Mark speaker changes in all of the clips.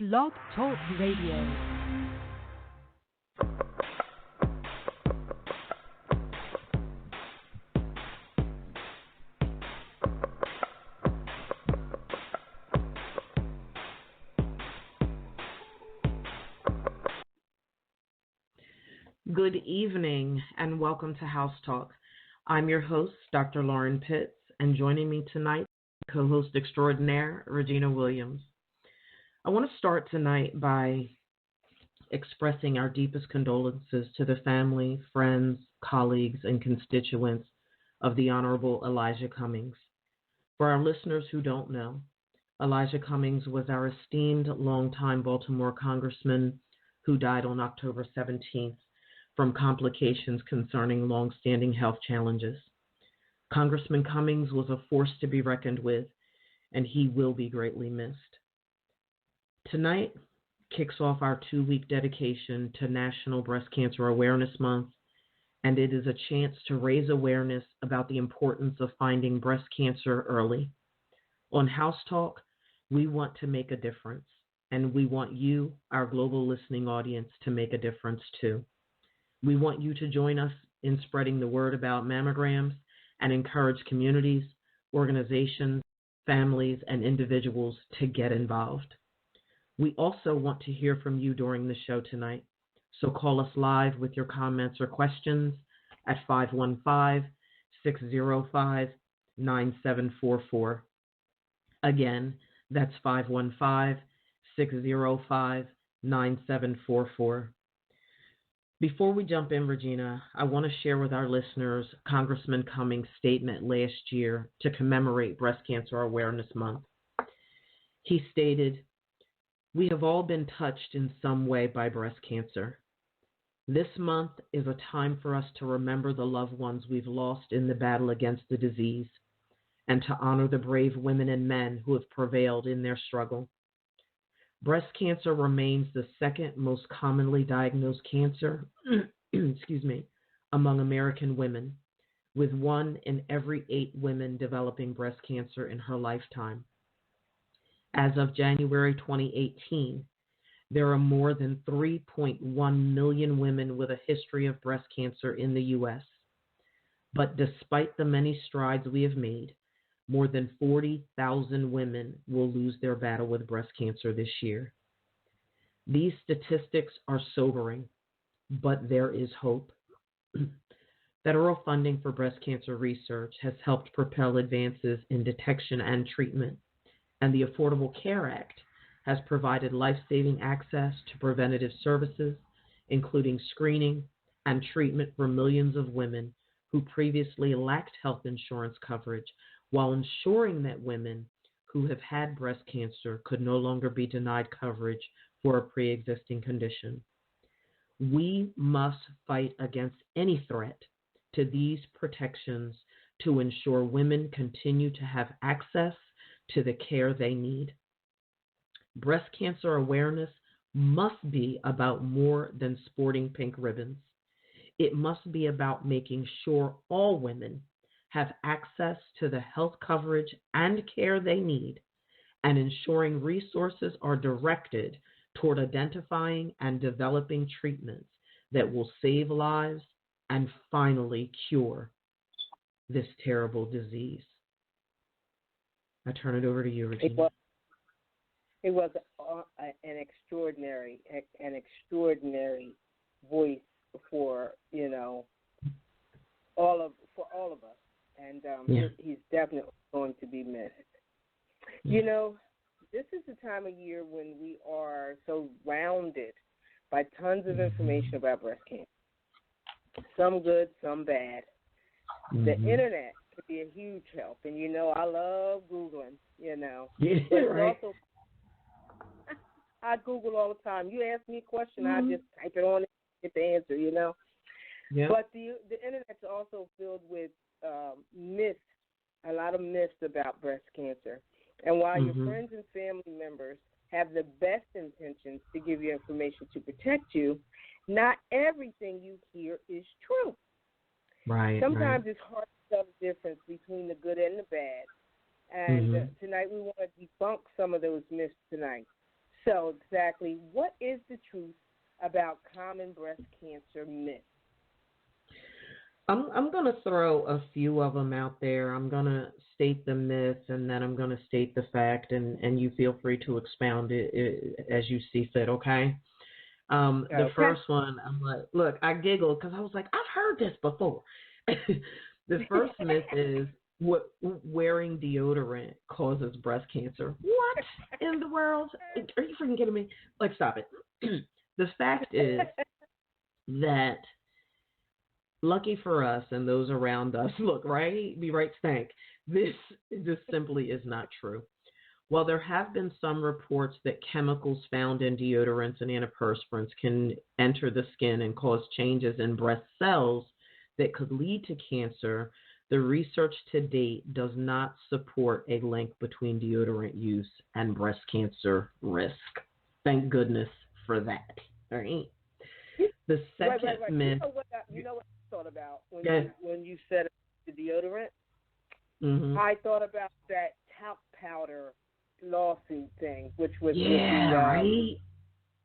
Speaker 1: Blog Talk Radio.
Speaker 2: Good evening and welcome to House Talk. I'm your host, Dr. Lauren Pitts, and joining me tonight, co-host extraordinaire, Regina Williams. I want to start tonight by expressing our deepest condolences to the family, friends, colleagues, and constituents of the Honorable Elijah Cummings. For our listeners who don't know, Elijah Cummings was our esteemed longtime Baltimore congressman who died on October 17th from complications concerning long-standing health challenges. Congressman Cummings was a force to be reckoned with, and he will be greatly missed. Tonight kicks off our 2-week dedication to National Breast Cancer Awareness Month, and it is a chance to raise awareness about the importance of finding breast cancer early. On House Talk, we want to make a difference, and we want you, our global listening audience, to make a difference too. We want you to join us in spreading the word about mammograms and encourage communities, organizations, families, and individuals to get involved. We also want to hear from you during the show tonight, so call us live with your comments or questions at 515-605-9744. Again, that's 515-605-9744. Before we jump in, Regina, I want to share with our listeners Congressman Cummings' statement last year to commemorate Breast Cancer Awareness Month. He stated, "We have all been touched in some way by breast cancer. This month is a time for us to remember the loved ones we've lost in the battle against the disease and to honor the brave women and men who have prevailed in their struggle. Breast cancer remains the second most commonly diagnosed cancer among American women, with 1 in every 8 women developing breast cancer in her lifetime. As of January 2018, there are more than 3.1 million women with a history of breast cancer in the U.S. But despite the many strides we have made, more than 40,000 women will lose their battle with breast cancer this year. These statistics are sobering, but there is hope. Federal funding for breast cancer research has helped propel advances in detection and treatment, and the Affordable Care Act has provided life-saving access to preventative services, including screening and treatment for millions of women who previously lacked health insurance coverage, while ensuring that women who have had breast cancer could no longer be denied coverage for a pre-existing condition. We must fight against any threat to these protections to ensure women continue to have access to the care they need. Breast cancer awareness must be about more than sporting pink ribbons. It must be about making sure all women have access to the health coverage and care they need, and ensuring resources are directed toward identifying and developing treatments that will save lives and finally cure this terrible disease." I turn it over to you, Regina.
Speaker 3: It was an extraordinary voice for all of us, and he's definitely going to be missed.
Speaker 2: Yeah.
Speaker 3: This is the time of year when we are surrounded by tons of information about breast cancer. Some good, some bad. The internet could be a huge help, and I love Googling.
Speaker 2: Yeah,
Speaker 3: but
Speaker 2: right.
Speaker 3: also, I Google all the time. You ask me a question, I just type it on and get the answer.
Speaker 2: Yeah.
Speaker 3: But the internet's also filled with myths, a lot of myths about breast cancer. And while your friends and family members have the best intentions to give you information to protect you, not everything you hear is true.
Speaker 2: Right.
Speaker 3: Sometimes it's hard to tell the difference between the good and the bad. And tonight we want to debunk some of those myths tonight. So exactly, what is the truth about common breast cancer myths?
Speaker 2: I'm going to throw a few of them out there. I'm going to state the myth, and then I'm going to state the fact, and you feel free to expound it as you see fit, okay? The first one, I'm like, look, I giggled because I was like, I've heard this before. The first myth is wearing deodorant causes breast cancer. What in the world? Are you freaking kidding me? Like, stop it. The fact is that, lucky for us and those around us, look, right? Be right stank. This simply is not true. While there have been some reports that chemicals found in deodorants and antiperspirants can enter the skin and cause changes in breast cells that could lead to cancer, the research to date does not support a link between deodorant use and breast cancer risk. Thank goodness for that. All right. The second
Speaker 3: right.
Speaker 2: myth.
Speaker 3: You know what I thought about when you said the deodorant?
Speaker 2: Mm-hmm.
Speaker 3: I thought about that talc powder lawsuit thing, which was
Speaker 2: right.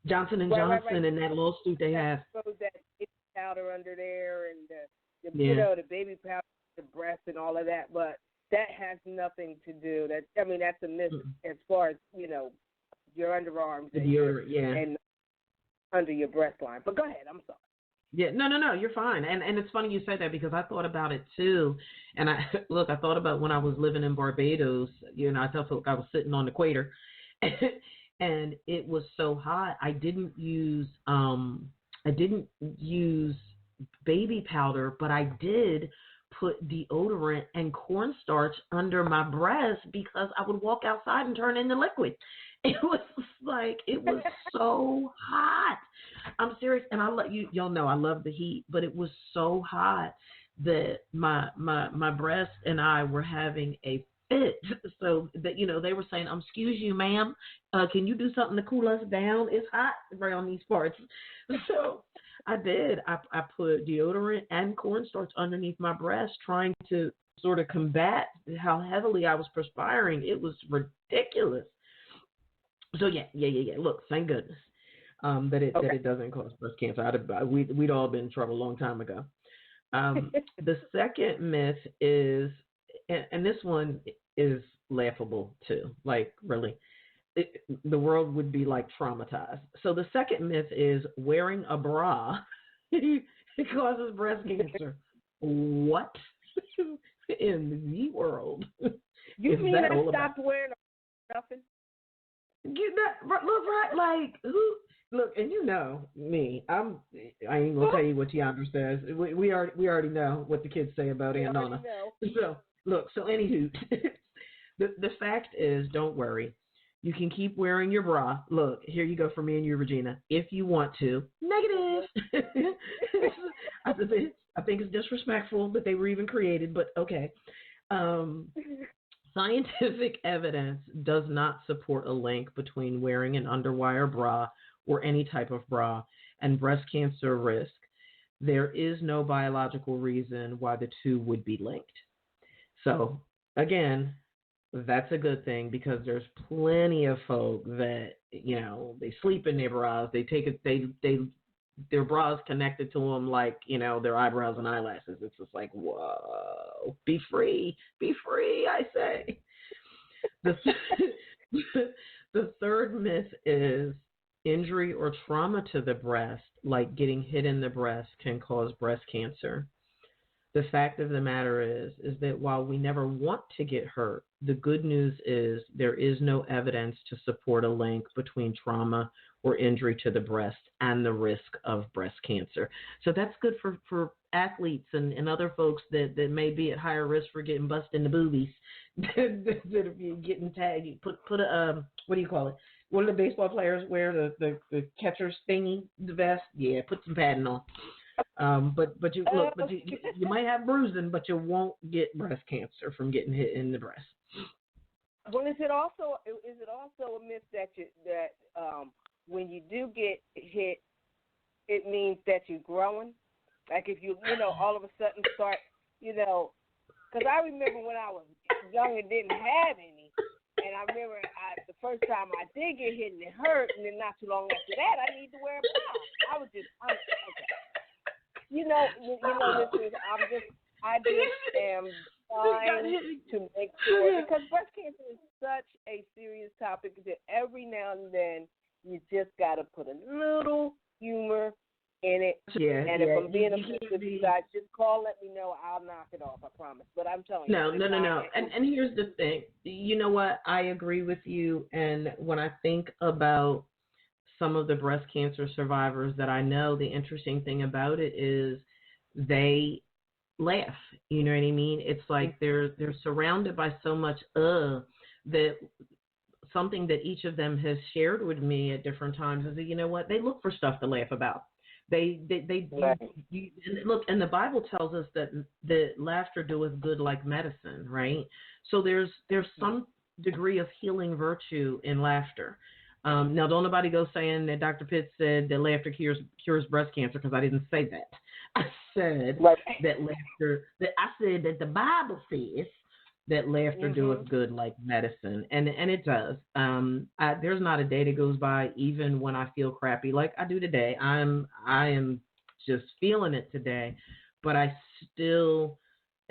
Speaker 2: Johnson and Johnson and that lawsuit they have.
Speaker 3: That baby powder under there and the the baby powder, the breast and all of that, but that has nothing to do. That's a myth as far as your underarms and under your breast line. But go ahead, I'm sorry.
Speaker 2: Yeah, no, you're fine. And it's funny you said that because I thought about it too. And I thought about when I was living in Barbados, I felt like I was sitting on the equator and it was so hot. I didn't use baby powder, but I did put deodorant and cornstarch under my breast because I would walk outside and turn into liquid. It was so hot. I'm serious, and y'all know I love the heat, but it was so hot that my breast and I were having a fit. So that they were saying, "Excuse you, ma'am, can you do something to cool us down? It's hot around these parts." So I did. I put deodorant and cornstarch underneath my breast, trying to sort of combat how heavily I was perspiring. It was ridiculous. So yeah. Look, thank goodness that it doesn't cause breast cancer. We'd all been in trouble a long time ago. The second myth is, and this one is laughable too. Like really, the world would be like traumatized. So the second myth is wearing a bra it causes breast cancer. What in the world?
Speaker 3: You mean I stopped wearing nothing?
Speaker 2: Get that look right, like who? Look, and me. I ain't gonna tell you what Tiandra says. We already know what the kids say about Aunt Nana. So look, anywho, the fact is, don't worry. You can keep wearing your bra. Look, here you go for me and you, Regina, if you want to. Negative. I think it's disrespectful that they were even created, but okay. Scientific evidence does not support a link between wearing an underwire bra or any type of bra and breast cancer risk. There is no biological reason why the two would be linked. So, again, that's a good thing because there's plenty of folk that, they sleep in their bras. They take it, their bras connected to them like, their eyebrows and eyelashes. It's just like, whoa, be free, I say. The third myth is injury or trauma to the breast, like getting hit in the breast, can cause breast cancer. The fact of the matter is that while we never want to get hurt, the good news is there is no evidence to support a link between trauma or injury to the breast and the risk of breast cancer. So that's good for athletes and other folks that may be at higher risk for getting busted in the boobies. That if you're getting tagged, you put a what do you call it? What do the baseball players wear? The catcher's thingy, the vest? Yeah, put some padding on. But you look, but you might have bruising, but you won't get breast cancer from getting hit in the breast.
Speaker 3: Well, is it also a myth that when you do get hit, it means that you're growing? Like if you all of a sudden start, because I remember when I was young and didn't have any, and I remember the first time I did get hit and it hurt, and then not too long after that, I need to wear a bra. Okay. Listen, I just am trying to make sure, because breast cancer is such a serious topic that every now and then you just got to put a little humor in it.
Speaker 2: Yeah,
Speaker 3: and if I'm being offensive, you guys just call, let me know. I'll knock it off, I promise. But I'm telling you.
Speaker 2: No. And here's the thing. You know what? I agree with you. And when I think about some of the breast cancer survivors that I know, the interesting thing about it is they laugh. You know what I mean? It's like they're surrounded by so much that something that each of them has shared with me at different times is that, you know what? They look for stuff to laugh about. They look, and the Bible tells us that laughter doeth good like medicine, right? So there's some degree of healing virtue in laughter. Now, don't nobody go saying that Dr. Pitts said that laughter cures breast cancer, because I didn't say that. I said that laughter. I said that the Bible says that laughter doeth good like medicine, and it does. There's not a day that goes by, even when I feel crappy like I do today. I am just feeling it today, but I still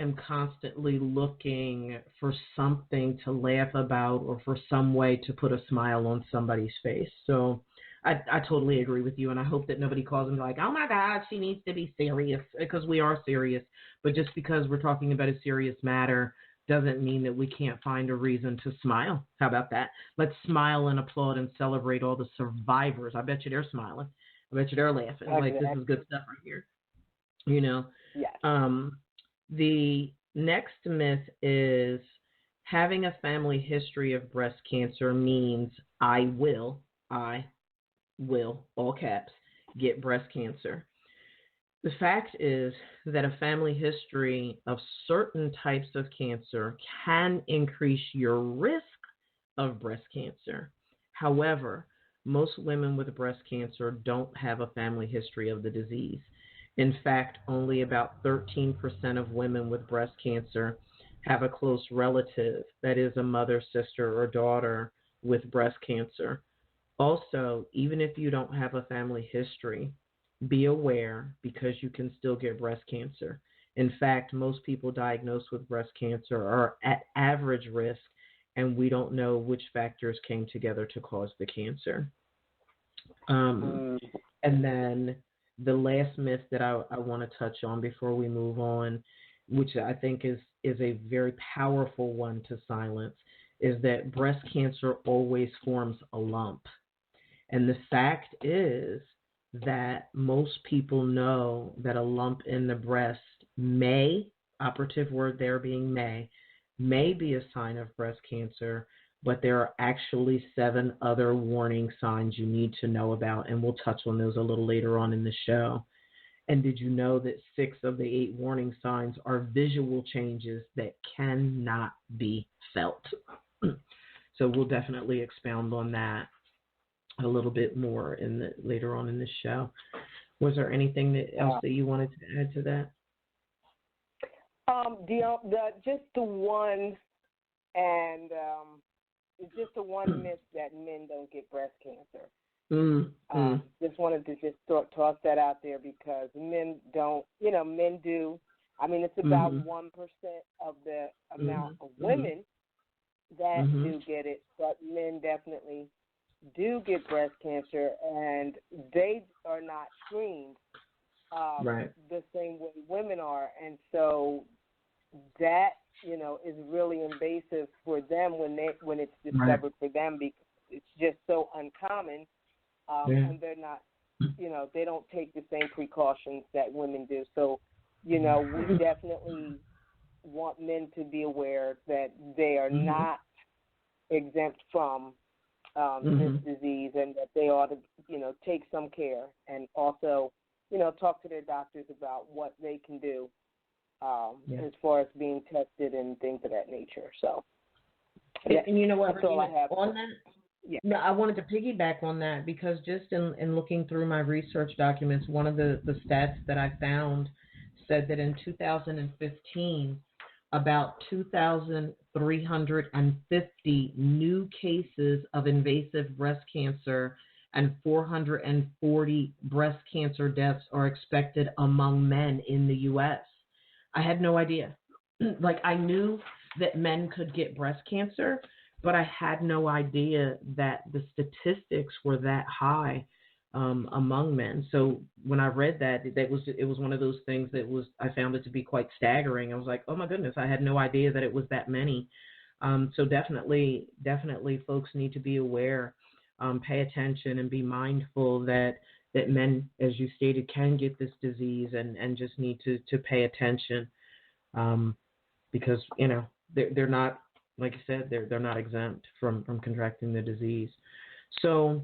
Speaker 2: am constantly looking for something to laugh about or for some way to put a smile on somebody's face. So I totally agree with you, and I hope that nobody calls me like, oh my God, she needs to be serious, because we are serious. But just because we're talking about a serious matter doesn't mean that we can't find a reason to smile. How about that? Let's smile and applaud and celebrate all the survivors. I bet you they're smiling. I bet you they're laughing. Like, this is good stuff right here. You know?
Speaker 3: Yes.
Speaker 2: The next myth is having a family history of breast cancer means I will, all caps, get breast cancer. The fact is that a family history of certain types of cancer can increase your risk of breast cancer. However, most women with breast cancer don't have a family history of the disease. In fact, only about 13% of women with breast cancer have a close relative, that is a mother, sister, or daughter, with breast cancer. Also, even if you don't have a family history, be aware, because you can still get breast cancer. In fact, most people diagnosed with breast cancer are at average risk, and we don't know which factors came together to cause the cancer. And then the last myth that I want to touch on before we move on, which I think is a very powerful one to silence, is that breast cancer always forms a lump. And the fact is that most people know that a lump in the breast may, operative word there being may be a sign of breast cancer, but there are actually 7 other warning signs you need to know about, and we'll touch on those a little later on in the show. And did you know that 6 of the 8 warning signs are visual changes that cannot be felt? So we'll definitely expound on that a little bit more later on in the show. Was there anything else that you wanted to add to that?
Speaker 3: Just the one, and it's just the one myth that men don't get breast cancer. Just wanted to just toss that out there, because men don't, men do. I mean, it's about 1% of the amount of women that do get it, but men definitely do get breast cancer, and they are not screened the same way women are. And so that, is really invasive for them when it's discovered for them, because it's just so uncommon. And they're not, they don't take the same precautions that women do. So, we definitely want men to be aware that they are not exempt from this disease, and that they ought to, take some care, and also, talk to their doctors about what they can do as far as being tested and things of that nature. So,
Speaker 2: and you know what,
Speaker 3: that's all I have
Speaker 2: on that. Yeah. No, I wanted to piggyback on that, because just in looking through my research documents, one of the stats that I found said that in 2015, about 2,350 new cases of invasive breast cancer and 440 breast cancer deaths are expected among men in the U.S. I had no idea. Like, I knew that men could get breast cancer, but I had no idea that the statistics were that high among men. So when I read that, it was one of those things I found it to be quite staggering. I was like, oh my goodness, I had no idea that it was that many. So definitely, folks need to be aware, pay attention, and be mindful that men, as you stated, can get this disease and just need to pay attention, because they're not, like I said, they're not exempt from contracting the disease. So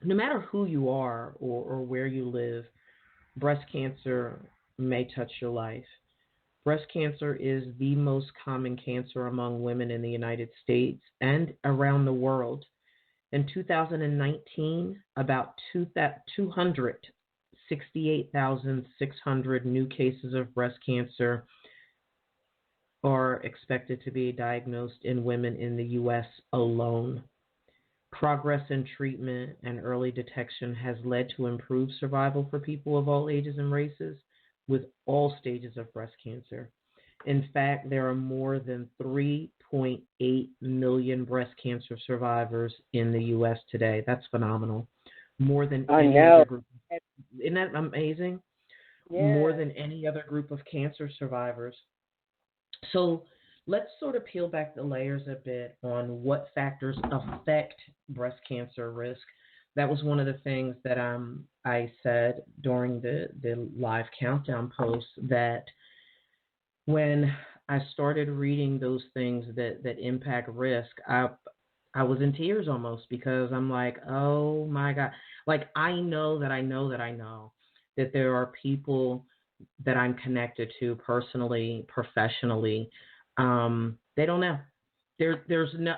Speaker 2: no matter who you are or where you live, breast cancer may touch your life. Breast cancer is the most common cancer among women in the United States and around the world. In 2019, about 268,600 new cases of breast cancer are expected to be diagnosed in women in the U.S. alone. Progress in treatment and early detection has led to improved survival for people of all ages and races with all stages of breast cancer. In fact, there are more than 3.8 million breast cancer survivors in the U.S. today. That's phenomenal. More than any other group. Isn't that amazing? Yeah. More than any other group of cancer survivors. So let's sort of peel back the layers a bit on what factors affect breast cancer risk. That was one of the things that I said during the live countdown post, that when I started reading those things that impact risk, I was in tears almost, because I'm like, oh my God. Like, I know that there are people that I'm connected to personally, professionally. They don't know. There's no.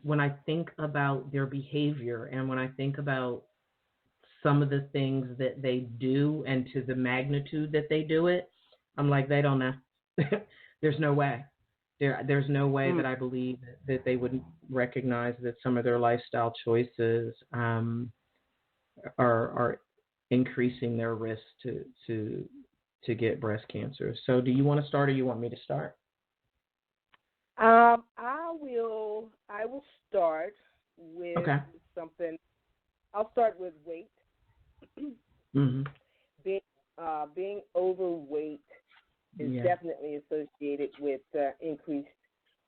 Speaker 2: When I think about their behavior and when I think about some of the things that they do and to the magnitude that they do it, I'm like, they don't know. There's no way. There's no way that I believe that they would recognize that some of their lifestyle choices are increasing their risk to get breast cancer. So do you want to start, or you want me to start?
Speaker 3: I will start with something. I'll start with weight.
Speaker 2: Mm-hmm.
Speaker 3: Being overweight is definitely associated with increased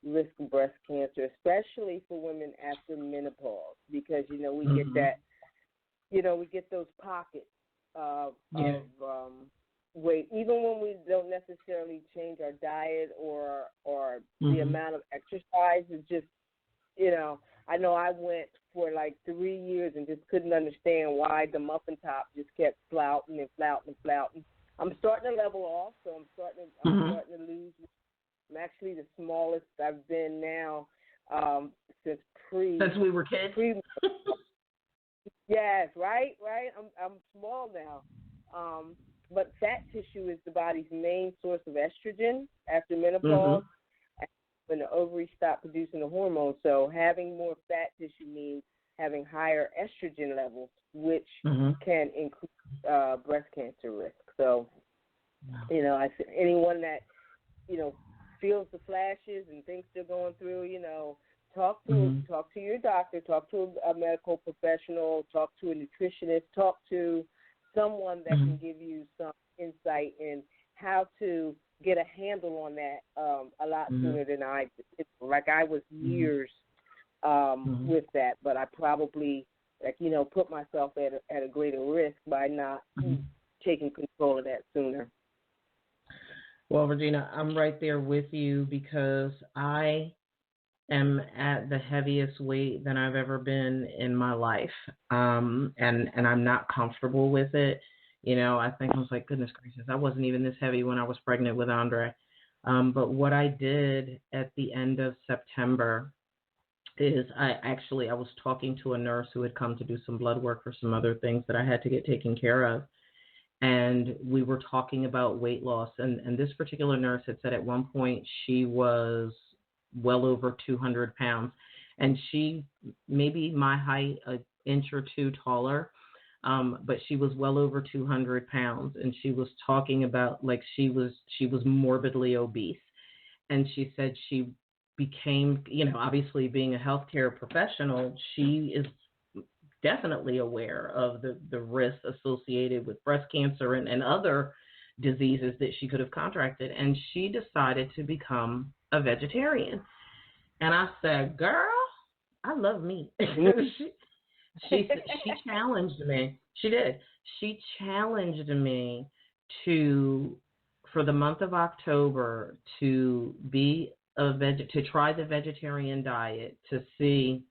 Speaker 3: risk of breast cancer, especially for women after menopause, because we get that, we get those pockets of weight, even when we don't necessarily change our diet or the amount of exercise. It's just, I know I went for like 3 years and just couldn't understand why the muffin top just kept flouting and flouting and flouting. I'm starting to level off, so I'm starting to lose. I'm actually the smallest I've been now since
Speaker 2: we were kids.
Speaker 3: Yes, right. I'm small now. But fat tissue is the body's main source of estrogen after menopause, when the ovaries stop producing the hormone. So having more fat tissue means having higher estrogen levels, which can increase breast cancer risk. So, anyone that, feels the flashes and thinks they're going through, talk to your doctor, talk to a medical professional, talk to a nutritionist, talk to someone that can give you some insight in how to get a handle on that a lot sooner than I did. Like, I was years with that, but I probably, put myself at a greater risk by not taking control of that sooner.
Speaker 2: Well, Regina, I'm right there with you, because I am at the heaviest weight than I've ever been in my life, and I'm not comfortable with it. I think I was like, goodness gracious, I wasn't even this heavy when I was pregnant with Andre. But what I did at the end of September is I was talking to a nurse who had come to do some blood work for some other things that I had to get taken care of. and we were talking about weight loss. And this particular nurse had said at one point she was well over 200 pounds, and she maybe my height, an inch or two taller, but she was well over 200 pounds, and she was talking about like she was morbidly obese, and she said she became, obviously being a healthcare professional, she is definitely aware of the risks associated with breast cancer and other diseases that she could have contracted. And she decided to become a vegetarian. And I said, girl, I love meat. she challenged me. She did. She challenged me for the month of October to be to try the vegetarian diet, to see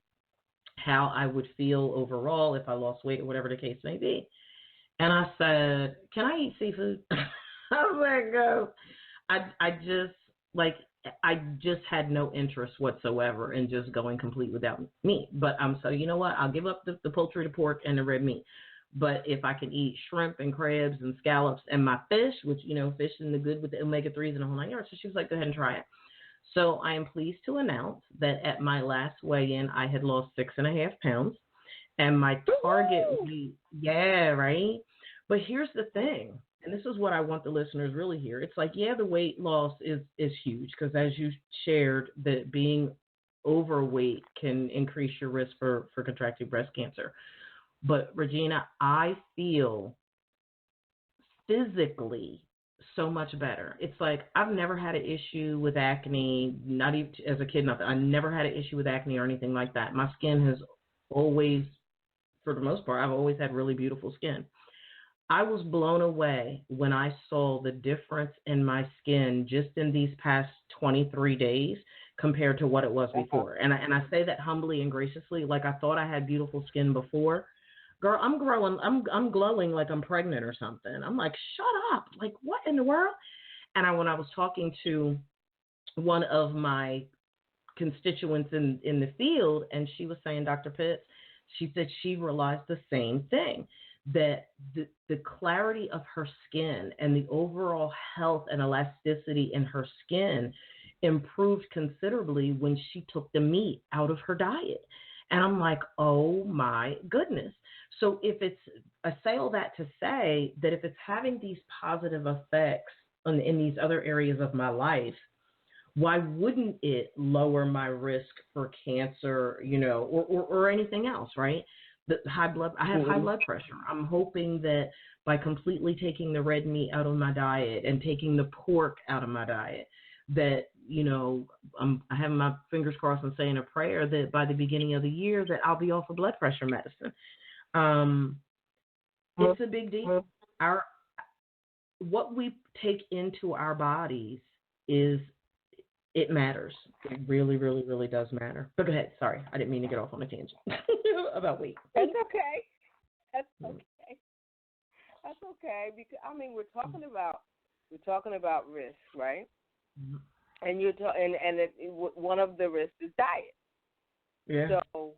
Speaker 2: how I would feel overall if I lost weight or whatever the case may be. And I said, can I eat seafood? I was like, go. I just had no interest whatsoever in just going complete without meat. But so you know what? I'll give up the poultry, the pork, and the red meat. But if I can eat shrimp and crabs and scallops and my fish, which, fish and the good with the omega-3s and the whole 9 yards. So she was like, go ahead and try it. So I am pleased to announce that at my last weigh-in, I had lost 6.5 pounds. And my target weight, yeah, right? But here's the thing, and this is what I want the listeners really hear. It's like, yeah, the weight loss is huge, because as you shared, that being overweight can increase your risk for contracting breast cancer. But Regina, I feel physically so much better. It's like I've never had an issue with acne, not even as a kid, nothing. I never had an issue with acne or anything like that. My skin has always, for the most part, I've always had really beautiful skin. I was blown away when I saw the difference in my skin just in these past 23 days compared to what it was before. And I say that humbly and graciously, like I thought I had beautiful skin before. Girl, I'm glowing like I'm pregnant or something. I'm like, shut up. Like, what in the world? And when I was talking to one of my constituents in the field, and she was saying, Dr. Pitts, she said she realized the same thing, that the clarity of her skin and the overall health and elasticity in her skin improved considerably when she took the meat out of her diet. And I'm like, oh my goodness. So I say all that to say that if it's having these positive effects in these other areas of my life, why wouldn't it lower my risk for cancer, or anything else, right? I have high blood pressure. I'm hoping that by completely taking the red meat out of my diet and taking the pork out of my diet, that, I have my fingers crossed and saying a prayer that by the beginning of the year that I'll be off of blood pressure medicine. It's a big deal. What we take into our bodies it matters. It really, really, really does matter. But go ahead. Sorry, I didn't mean to get off on a tangent about weight.
Speaker 3: That's okay. That's okay. Because we're talking about risk, right?
Speaker 2: Mm-hmm.
Speaker 3: And one of the risks is diet.
Speaker 2: Yeah.
Speaker 3: So,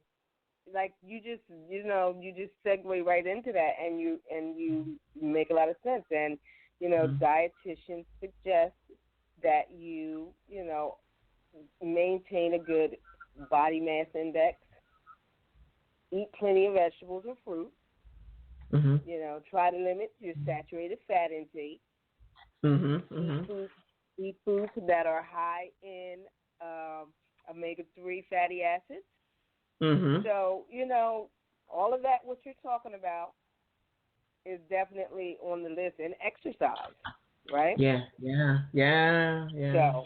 Speaker 3: like you just segue right into that, and you make a lot of sense. And dietitians suggest that you maintain a good body mass index, eat plenty of vegetables and fruit.
Speaker 2: Mm-hmm.
Speaker 3: Try to limit your saturated fat intake. Eat foods that are high in omega-3 fatty acids.
Speaker 2: Mm-hmm.
Speaker 3: So, all of that, what you're talking about, is definitely on the list. And exercise, right?
Speaker 2: Yeah.
Speaker 3: So,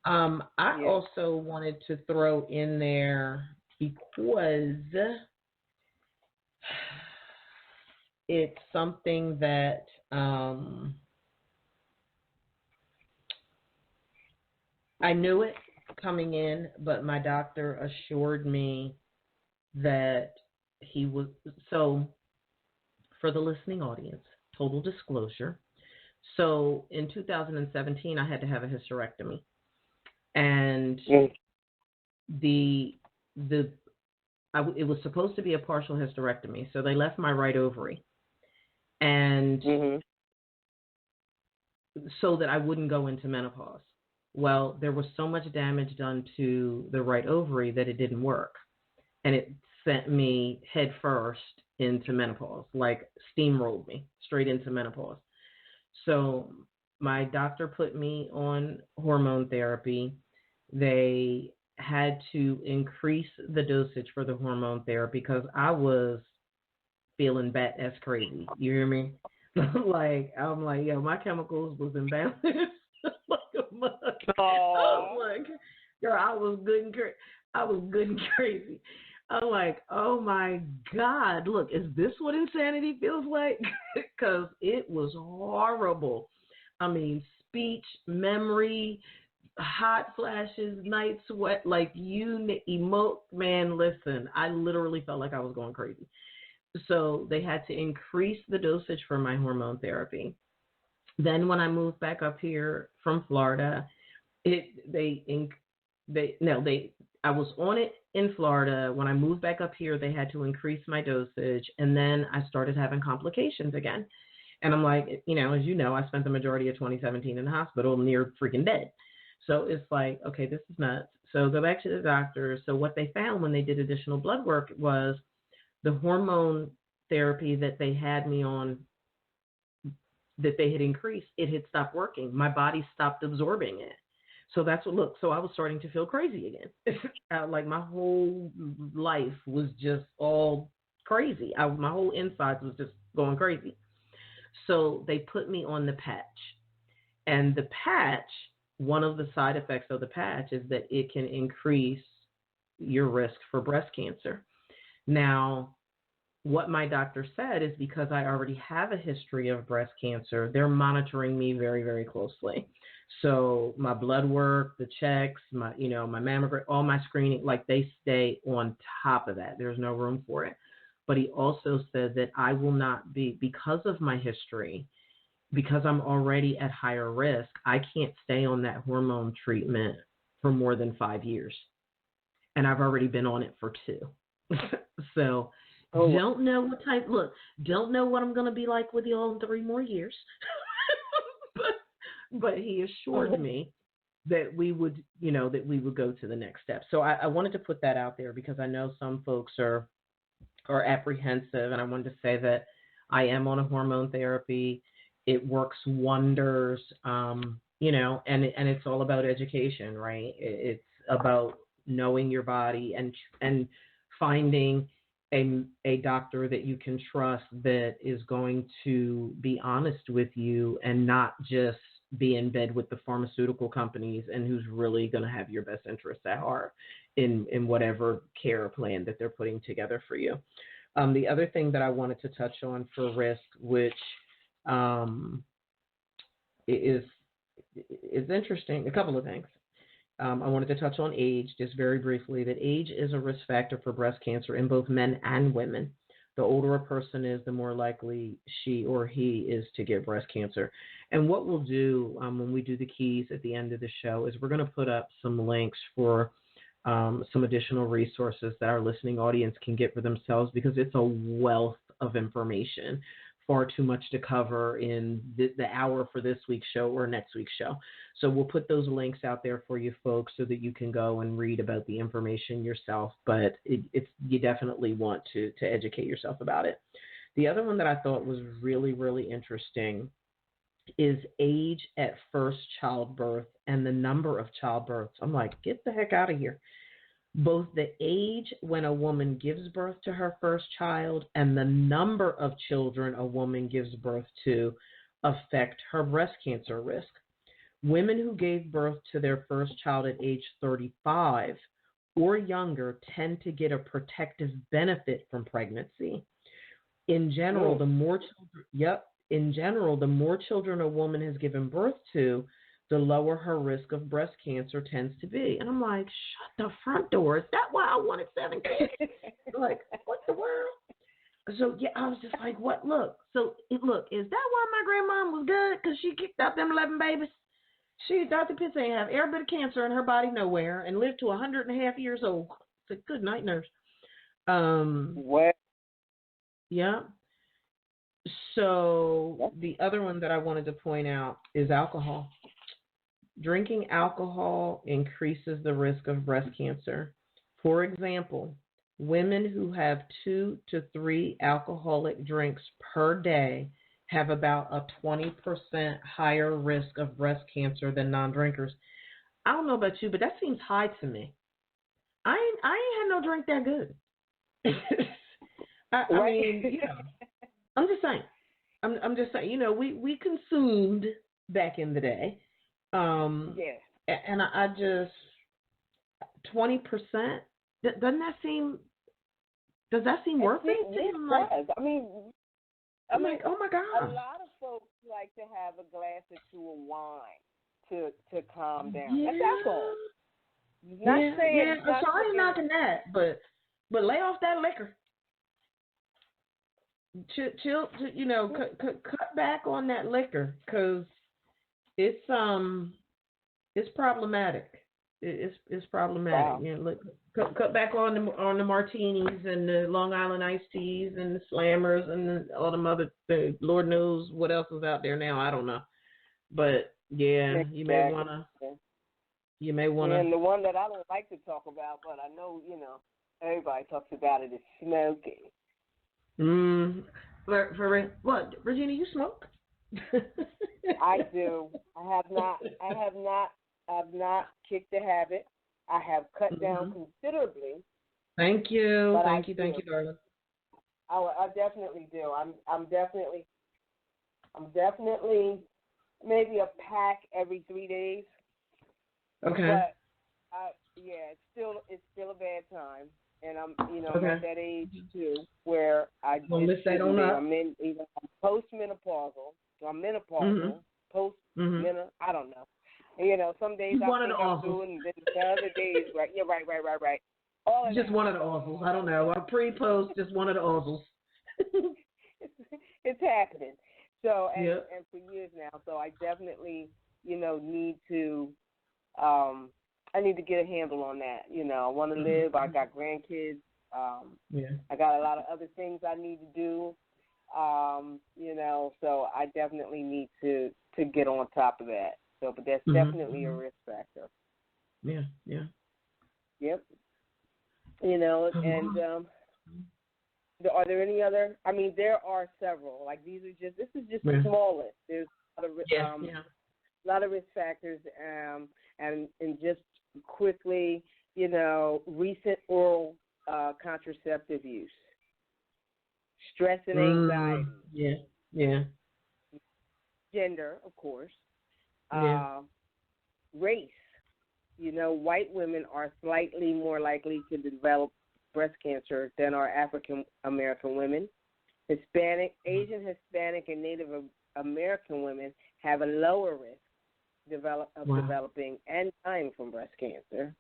Speaker 2: I also wanted to throw in there, because it's something that I knew it coming in, but my doctor assured me that he was. So, for the listening audience, total disclosure. So, in 2017, I had to have a hysterectomy. And the it was supposed to be a partial hysterectomy. So they left my right ovary. And so that I wouldn't go into menopause. Well, there was so much damage done to the right ovary that it didn't work. And it sent me head first into menopause, like steamrolled me straight into menopause. So my doctor put me on hormone therapy. They had to increase the dosage for the hormone therapy because I was feeling bat as crazy. You hear me? Like, I'm like, yo, my chemicals was imbalanced like a mug. I was like, girl, I was good and crazy. I'm like, oh my God, look, is this what insanity feels like? Because it was horrible. I mean, speech, memory, hot flashes, night sweat, like you emote, man, listen, I literally felt like I was going crazy. So they had to increase the dosage for my hormone therapy. Then when I moved back up here from Florida, I was on it in Florida. When I moved back up here, they had to increase my dosage, and then I started having complications again. And I'm like, as you know, I spent the majority of 2017 in the hospital near freaking dead. So it's like, okay, this is nuts. So go back to the doctor. So what they found when they did additional blood work was the hormone therapy that they had me on, that they had increased, it had stopped working. My body stopped absorbing it. So that's what, so I was starting to feel crazy again. Like my whole life was just all crazy. My whole insides was just going crazy. So they put me on the patch. And the patch, one of the side effects of the patch is that it can increase your risk for breast cancer. Now, what my doctor said is because I already have a history of breast cancer, they're monitoring me very, very closely. So my blood work, the checks, my mammogram, all my screening, like they stay on top of that. There's no room for it. But he also said that I will not be, because of my history, because I'm already at higher risk, I can't stay on that hormone treatment for more than 5 years. And I've already been on it for 2. So don't know what I'm going to be like with y'all in 3 more years. but he assured me that we would go to the next step. So I wanted to put that out there because I know some folks are apprehensive, and I wanted to say that I am on a hormone therapy. It works wonders, and it's all about education, right? It's about knowing your body and finding a doctor that you can trust that is going to be honest with you and not just be in bed with the pharmaceutical companies, and who's really going to have your best interests at heart in whatever care plan that they're putting together for you. The other thing that I wanted to touch on for risk, which is interesting, a couple of things. I wanted to touch on age just very briefly, that age is a risk factor for breast cancer in both men and women. The older a person is, the more likely she or he is to get breast cancer. And what we'll do when we do the keys at the end of the show is we're going to put up some links for some additional resources that our listening audience can get for themselves, because it's a wealth of information. Far too much to cover in the hour for this week's show or next week's show. So we'll put those links out there for you folks so that you can go and read about the information yourself. But you definitely want to educate yourself about it. The other one that I thought was really, really interesting is age at first childbirth and the number of childbirths. I'm like, get the heck out of here. Both the age when a woman gives birth to her first child and the number of children a woman gives birth to affect her breast cancer risk. Women who gave birth to their first child at age 35 or younger tend to get a protective benefit from pregnancy. In general, the more children a woman has given birth to, the lower her risk of breast cancer tends to be. And I'm like, shut the front door. Is that why I wanted 7 kids? Like, what the world? So, yeah, I was just like, what? Look, is that why my grandmom was good? Because she kicked out them 11 babies. Dr. Pitts ain't have every bit of cancer in her body nowhere and lived to 100 and a half years old. It's a good night, nurse.
Speaker 3: Well,
Speaker 2: Yeah. So the other one that I wanted to point out is alcohol. Drinking alcohol increases the risk of breast cancer. For example, women who have 2 to 3 alcoholic drinks per day have about a 20% higher risk of breast cancer than non-drinkers. I don't know about you, but that seems high to me. I ain't had no drink that good. I mean, I'm just saying. I'm just saying. We consumed back in the day.
Speaker 3: yes.
Speaker 2: And I just 20%. Doesn't that seem? Does that seem worth it?
Speaker 3: It
Speaker 2: Like,
Speaker 3: does. I mean,
Speaker 2: like, oh my
Speaker 3: a
Speaker 2: God.
Speaker 3: lot of folks like to have a glass or two of wine to calm down.
Speaker 2: Yeah.
Speaker 3: That's alcohol. Not saying.
Speaker 2: Yeah. So I ain't knocking that, but lay off that liquor. Chill. Cut back on that liquor, because it's problematic. It's problematic.
Speaker 3: Wow.
Speaker 2: Look, cut back on the martinis and the Long Island iced teas and the slammers and all them other. Lord knows what else is out there now. I don't know, but yeah,
Speaker 3: Exactly.
Speaker 2: you may wanna.
Speaker 3: And the one that I don't like to talk about, but I know everybody talks about it, is smoking.
Speaker 2: For what, Regina? You smoke?
Speaker 3: I do. I have not kicked the habit. I have cut down considerably.
Speaker 2: Thank you, thank you, darling.
Speaker 3: I definitely do. I'm definitely maybe a pack every 3 days.
Speaker 2: Okay.
Speaker 3: But it's still a bad time, and I'm I'm at that age too where I just shouldn't be. I'm in postmenopausal. So I'm menopausal, I don't know. Some days I think I'm doing, and then the other days, right? Yeah, right. All
Speaker 2: just one of the awfuls. I don't know. I'm pre-post, just one of the awfuls.
Speaker 3: It's happening. So, and for years now. So I definitely, need to, I need to get a handle on that. I want to live. I got grandkids. I got a lot of other things I need to do. So I definitely need to get on top of that. So, but that's definitely a risk factor.
Speaker 2: Yeah.
Speaker 3: Yep. And are there any other? I mean, there are several. Like this is just the smallest. There's a lot of risk factors, and just quickly, recent oral contraceptive use, stress and anxiety.
Speaker 2: Yeah.
Speaker 3: Gender, of course. Race. White women are slightly more likely to develop breast cancer than are African American women. Asian, Hispanic, and Native American women have a lower risk developing and dying from breast cancer.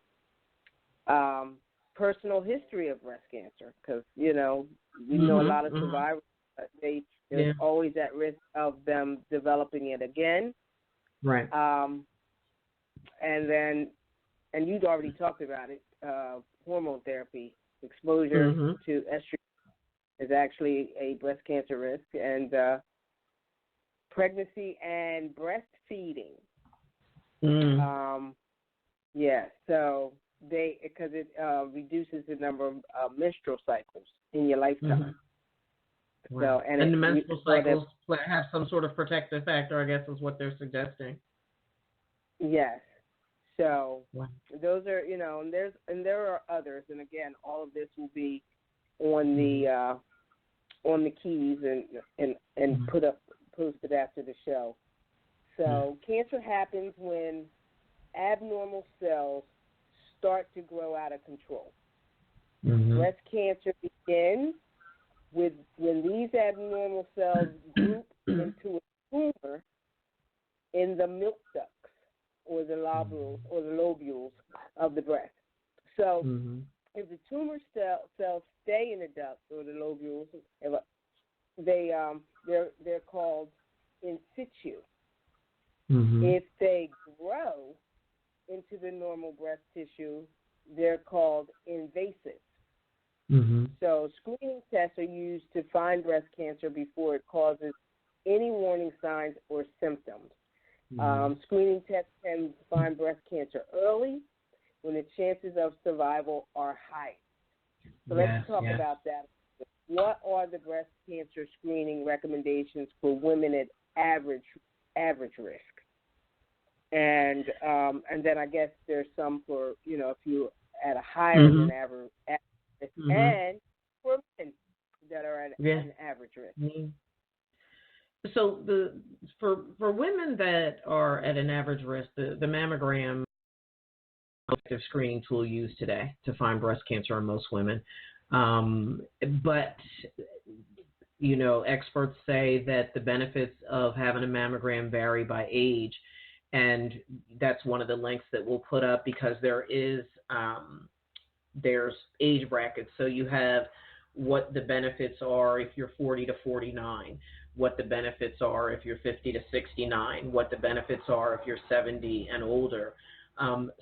Speaker 3: Personal history of breast cancer, because we know a lot of survivors. They're always at risk of them developing it again.
Speaker 2: Right.
Speaker 3: And you'd already talked about it. Hormone therapy, exposure to estrogen is actually a breast cancer risk, and pregnancy and breastfeeding. So because it reduces the number of menstrual cycles in your lifetime.
Speaker 2: Wow. So, and the menstrual cycles have some sort of protective factor, I guess, is what they're suggesting.
Speaker 3: Yes. So those are, and there are others, and again, all of this will be on the keys and posted after the show. So cancer happens when abnormal cells start to grow out of control. Breast cancer begins when these abnormal cells group into a tumor in the milk ducts or the lobules of the breast. So if the tumor cells stay in the ducts or the lobules, they're called in situ. If they grow into the normal breast tissue, they're called invasive.
Speaker 2: Mm-hmm.
Speaker 3: So screening tests are used to find breast cancer before it causes any warning signs or symptoms. Screening tests can find breast cancer early when the chances of survival are high. So let's talk about that. What are the breast cancer screening recommendations for women at average risk? And then I guess there's some for, if you're at a higher than average risk, and for men that are at an average risk.
Speaker 2: Mm-hmm. So for women that are at an average risk, the mammogram screening tool used today to find breast cancer in most women. But experts say that the benefits of having a mammogram vary by age, and that's one of the links that we'll put up, because there's age brackets. So you have what the benefits are if you're 40 to 49, what the benefits are if you're 50 to 69, what the benefits are if you're 70 and older.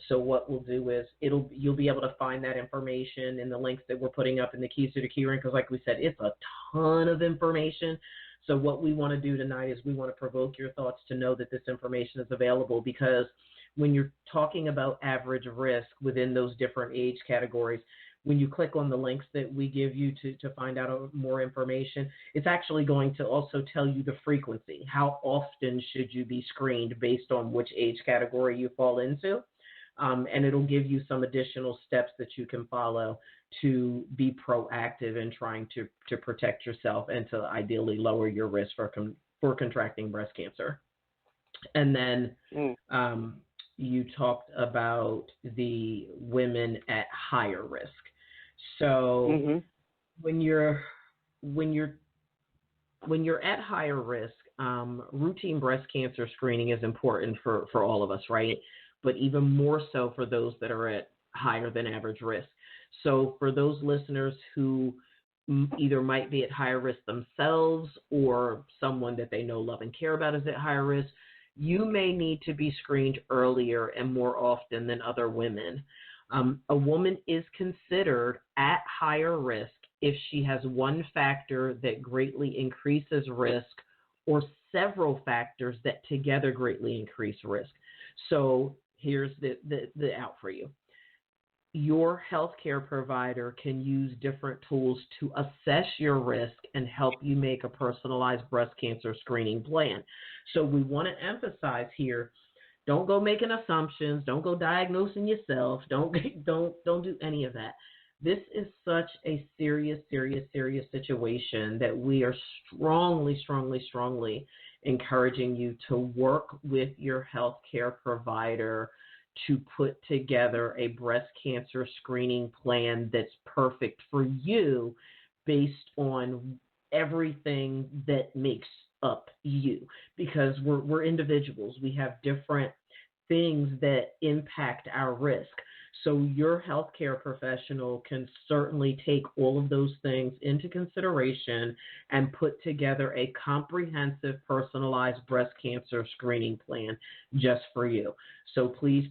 Speaker 2: So what we'll do is you'll be able to find that information in the links that we're putting up in the Keys to the Key Ring, because like we said, it's a ton of information. So what we want to do tonight is we want to provoke your thoughts to know that this information is available, because when you're talking about average risk within those different age categories, when you click on the links that we give you to find out more information, it's actually going to also tell you the frequency. How often should you be screened based on which age category you fall into? And it'll give you some additional steps that you can follow to be proactive in trying to protect yourself and to ideally lower your risk for contracting breast cancer. And then you talked about the women at higher risk. So when you're at higher risk, routine breast cancer screening is important for all of us, right? But even more so for those that are at higher than average risk. So for those listeners who either might be at higher risk themselves, or someone that they know, love, and care about is at higher risk, you may need to be screened earlier and more often than other women. A woman is considered at higher risk if she has one factor that greatly increases risk, or several factors that together greatly increase risk. So here's the out for you. Your healthcare provider can use different tools to assess your risk and help you make a personalized breast cancer screening plan. So we want to emphasize here, don't go making assumptions, don't go diagnosing yourself, don't do any of that. This is such a serious situation that we are strongly encouraging you to work with your healthcare provider to put together a breast cancer screening plan that's perfect for you based on everything that makes up you, because we're individuals. We have different things that impact our risk. So your healthcare professional can certainly take all of those things into consideration and put together a comprehensive, personalized breast cancer screening plan just for you. So please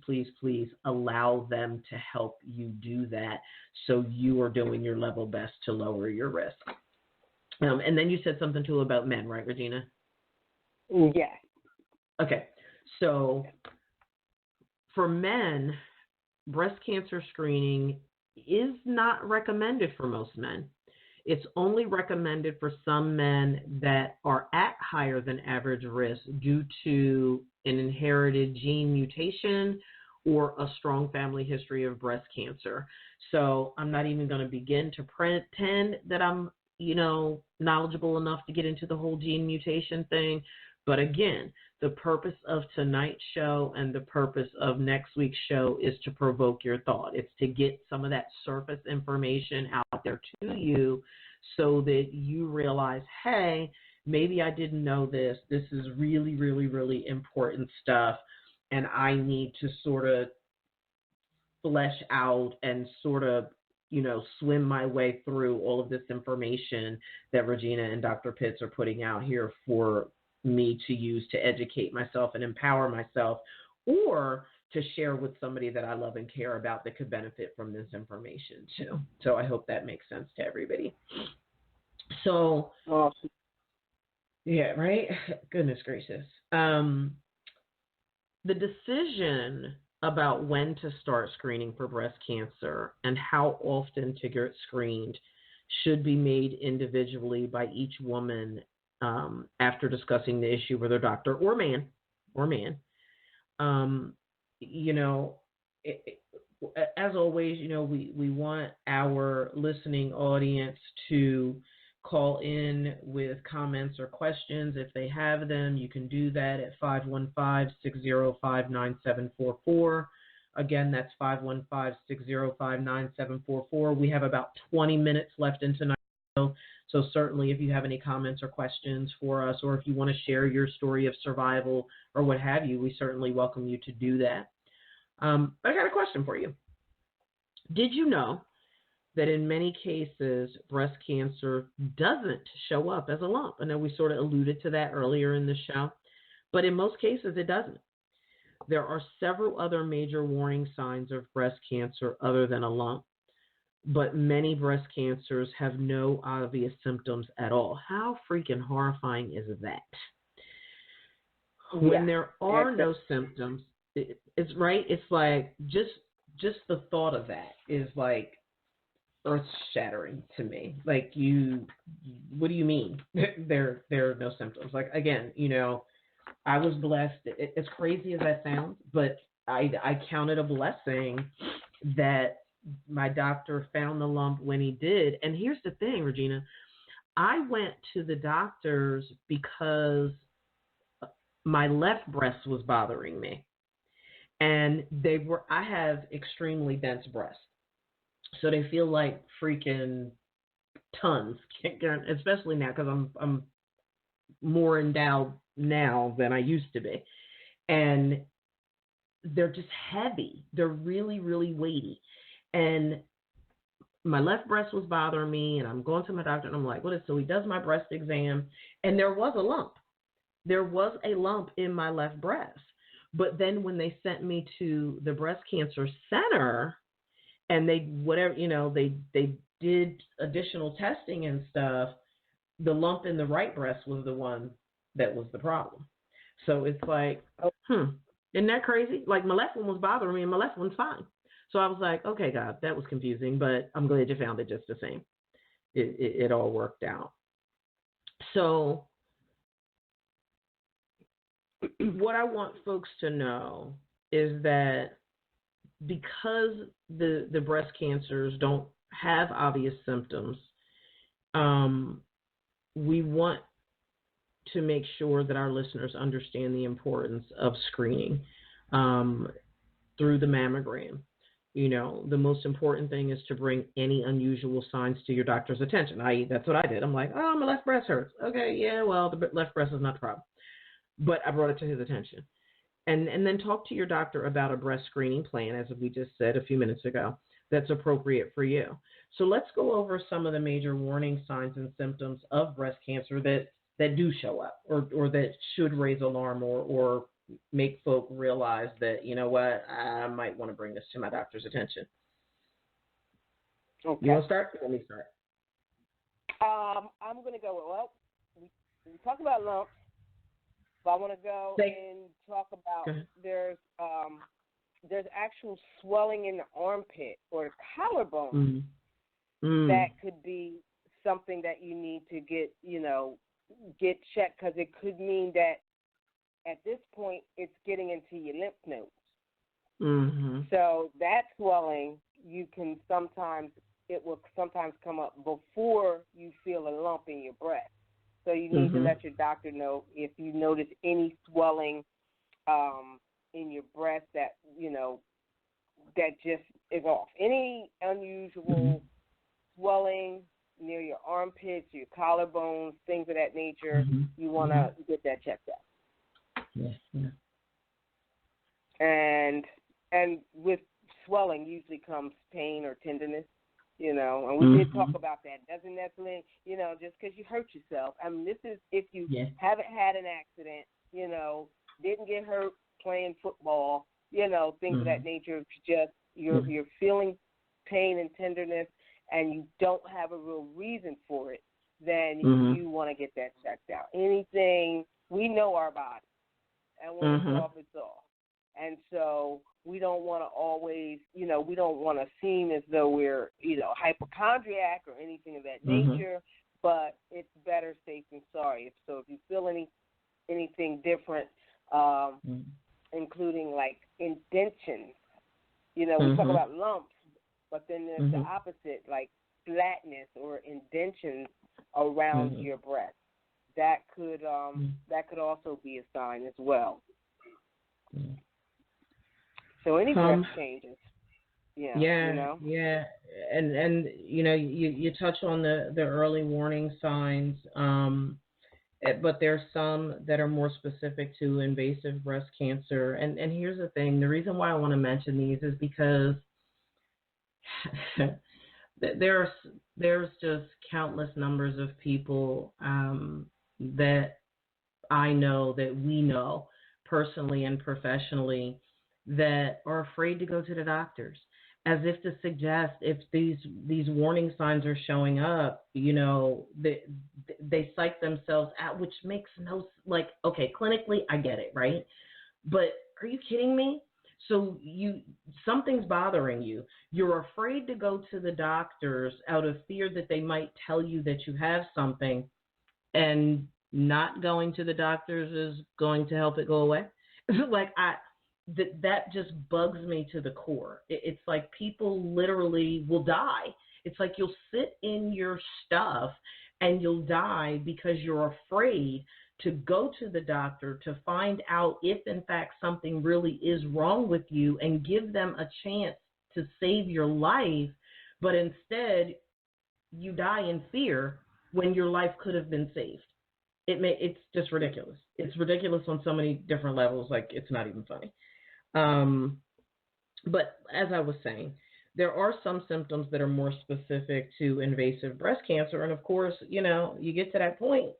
Speaker 2: allow them to help you do that, so you are doing your level best to lower your risk. And then you said something too about men, right, Regina?
Speaker 3: Yeah.
Speaker 2: Okay. So for men, breast cancer screening is not recommended for most men. It's only recommended for some men that are at higher than average risk due to an inherited gene mutation or a strong family history of breast cancer. So I'm not even going to begin to pretend that I'm, knowledgeable enough to get into the whole gene mutation thing. But again, the purpose of tonight's show and the purpose of next week's show is to provoke your thought. It's to get some of that surface information out there to you so that you realize, hey, maybe I didn't know this. This is really important stuff, and I need to sort of flesh out and sort of, swim my way through all of this information that Regina and Dr. Pitts are putting out here for me to use to educate myself and empower myself, or to share with somebody that I love and care about that could benefit from this information too. So I hope that makes sense to everybody. So, yeah, right? Goodness gracious. The decision about when to start screening for breast cancer and how often to get screened should be made individually by each woman after discussing the issue with her doctor or man. As always, we want our listening audience to call in with comments or questions. If they have them, you can do that at 515-605-9744. Again, that's 515-605-9744. We have about 20 minutes left in tonight's show. So certainly if you have any comments or questions for us, or if you want to share your story of survival or what have you, we certainly welcome you to do that. I got a question for you. Did you know that in many cases, breast cancer doesn't show up as a lump? I know we sort of alluded to that earlier in the show, but in most cases, it doesn't. There are several other major warning signs of breast cancer other than a lump, but many breast cancers have no obvious symptoms at all. How freaking horrifying is that? When there are no symptoms, it's right. It's like just the thought of that is like earth-shattering to me. Like, what do you mean there are no symptoms? Like, again, I was blessed. As crazy as that sounds, but I count it a blessing that my doctor found the lump when he did. And here's the thing, Regina, I went to the doctors because my left breast was bothering me, and I have extremely dense breasts. So they feel like freaking tons, especially now because I'm more endowed now than I used to be. And they're just heavy. They're really, really weighty. And my left breast was bothering me, and I'm going to my doctor, and I'm like, what is, so he does my breast exam, and there was a lump. There was a lump in my left breast. But then when they sent me to the breast cancer center, and they did additional testing and stuff, the lump in the right breast was the one that was the problem. So it's like, isn't that crazy? Like, my left one was bothering me and my left one's fine. So I was like, okay, God, that was confusing, but I'm glad you found it just the same. It all worked out. So what I want folks to know is that because the breast cancers don't have obvious symptoms, we want to make sure that our listeners understand the importance of screening through the mammogram. The most important thing is to bring any unusual signs to your doctor's attention. That's what I did. I'm like, oh, my left breast hurts. Okay, yeah, well, the left breast is not the problem. But I brought it to his attention. And then talk to your doctor about a breast screening plan, as we just said a few minutes ago, that's appropriate for you. So let's go over some of the major warning signs and symptoms of breast cancer that do show up or that should raise alarm or make folk realize that, you know what, I might want to bring this to my doctor's attention. Okay. You want to start? Let me start.
Speaker 3: I'm going to go, we talk about lumps, but I want to go and talk about there's actual swelling in the armpit or the collarbone that could be something that you need to get checked, because it could mean that at this point it's getting into your lymph nodes. Mm-hmm. So that swelling, it will sometimes come up before you feel a lump in your breast. So you need to let your doctor know if you notice any swelling in your breast that just is off. Any unusual swelling near your armpits, your collarbones, things of that nature, you want to get that checked out.
Speaker 2: Yeah.
Speaker 3: And with swelling usually comes pain or tenderness. And we did talk about that. Doesn't necessarily, just because you hurt yourself. I mean, this is if you haven't had an accident, didn't get hurt playing football, things of that nature. It's just you're feeling pain and tenderness, and you don't have a real reason for it, then you want to get that checked out. Anything, we know our body, and when it's off, it's off. And so we don't want to always, we don't want to seem as though we're, hypochondriac or anything of that nature, but it's better safe than sorry. So if you feel anything different, including like indentions, we talk about lumps, but then there's the opposite, like flatness or indentions around your breast. That could also be a sign as well. So any breast changes. And you touch on the early warning signs, but there's some that are more specific to invasive breast cancer. And here's the thing: the reason why I want to mention these is because there's just countless numbers of people that I know, that we know personally and professionally, that are afraid to go to the doctors, as if to suggest if these warning signs are showing up, they psych themselves out, which makes no, like, okay, clinically I get it, right? But are you kidding me? So something's bothering you. You're afraid to go to the doctors out of fear that they might tell you that you have something, and not going to the doctors is going to help it go away. That just bugs me to the core. It's like people literally will die. It's like you'll sit in your stuff and you'll die because you're afraid to go to the doctor to find out if, in fact, something really is wrong with you and give them a chance to save your life. But instead, you die in fear when your life could have been saved. It's just ridiculous. It's ridiculous on so many different levels. Like, it's not even funny. But as I was saying, there are some symptoms that are more specific to invasive breast cancer. And of course, you get to that point.